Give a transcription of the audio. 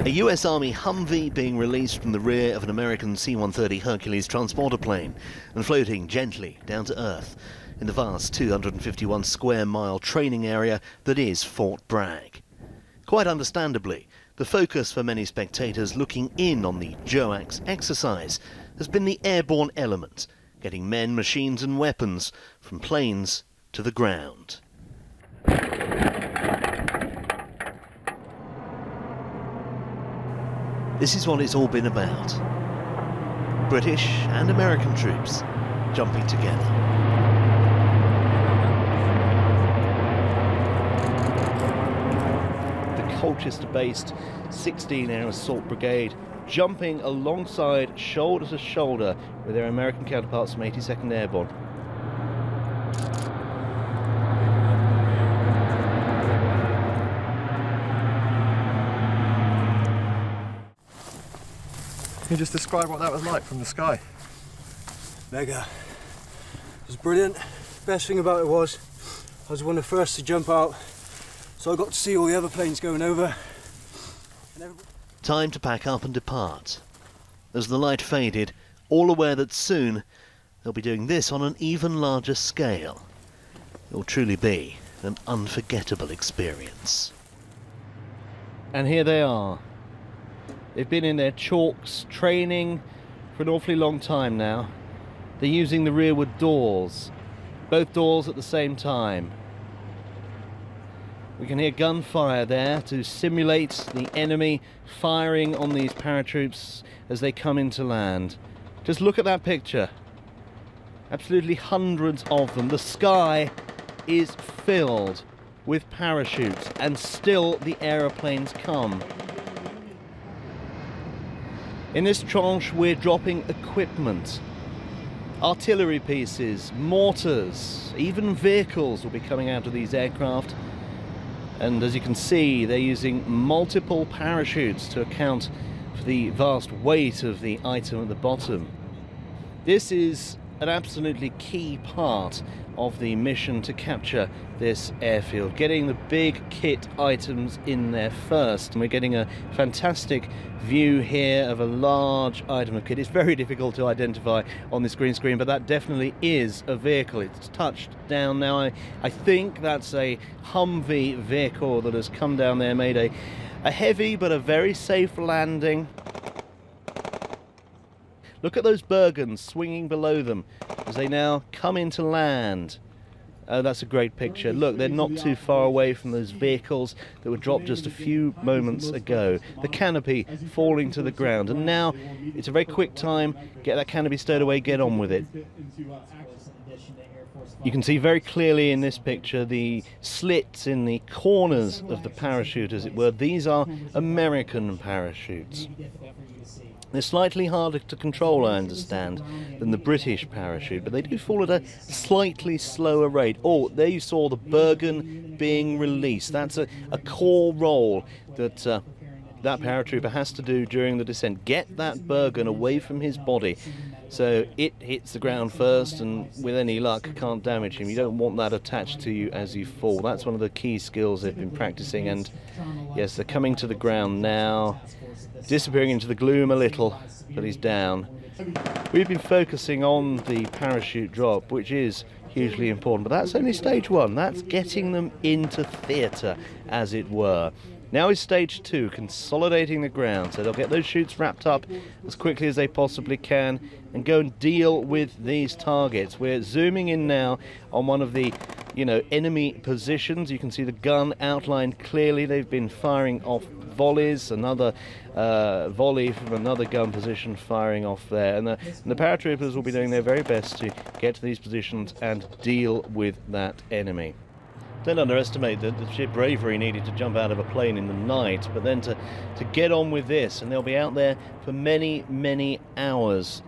A US Army Humvee being released from the rear of an American C-130 Hercules transporter plane and floating gently down to earth in the vast 251 square mile training area that is Fort Bragg. Quite understandably, the focus for many spectators looking in on the JOAX exercise has been the airborne element, getting men, machines and weapons from planes to the ground. This is what it's all been about. British and American troops jumping together. The Colchester-based 16 Air Assault Brigade jumping alongside, shoulder to shoulder, with their American counterparts from 82nd Airborne. Can you just describe what that was like from the sky? Mega. It was brilliant. Best thing about it was I was one of the first to jump out, so I got to see all the other planes going over. Time to pack up and depart. As the light faded, all aware that soon they'll be doing this on an even larger scale. It will truly be an unforgettable experience. And here they are. They've been in their chalks training for an awfully long time now. They're using the rearward doors, both doors at the same time. We can hear gunfire there to simulate the enemy firing on these paratroops as they come into land. Just look at that picture. Absolutely hundreds of them. The sky is filled with parachutes and still the aeroplanes come. In this tranche we're dropping equipment, artillery pieces, mortars, even vehicles will be coming out of these aircraft. And as you can see, they're using multiple parachutes to account for the vast weight of the item at the bottom. This is an absolutely key part of the mission to capture this airfield, getting the big kit items in there first. And we're getting a fantastic view here of a large item of kit. It's very difficult to identify on this green screen, but that definitely is a vehicle. It's touched down now. I think that's a Humvee vehicle that has come down there, made a heavy but a very safe landing. Look at those Bergens swinging below them as they now come into land. Oh, that's a great picture. Look, they're not too far away from those vehicles that were dropped just a few moments ago. The canopy falling to the ground, and now it's a very quick time. Get that canopy stowed away, get on with it. You can see very clearly in this picture the slits in the corners of the parachute, as it were. These are American parachutes. They're slightly harder to control, I understand, than the British parachute, but they do fall at a slightly slower rate. Oh, there you saw the Bergen being released. That's a core role that that paratrooper has to do during the descent. Get that Bergen away from his body so it hits the ground first and with any luck can't damage him. You don't want that attached to you as you fall. That's one of the key skills they've been practicing, and yes, they're coming to the ground now, disappearing into the gloom a little, but he's down. We've been focusing on the parachute drop, which is hugely important, but that's only stage one. That's getting them into theatre, as it were. Now is stage two, consolidating the ground, so they'll get those chutes wrapped up as quickly as they possibly can and go and deal with these targets. We're zooming in now on one of the enemy positions. You can see the gun outlined clearly. They've been firing off volleys, another volley from another gun position firing off there, and the paratroopers will be doing their very best to get to these positions and deal with that enemy. Don't underestimate the sheer bravery needed to jump out of a plane in the night, but then to get on with this, and they'll be out there for many, many hours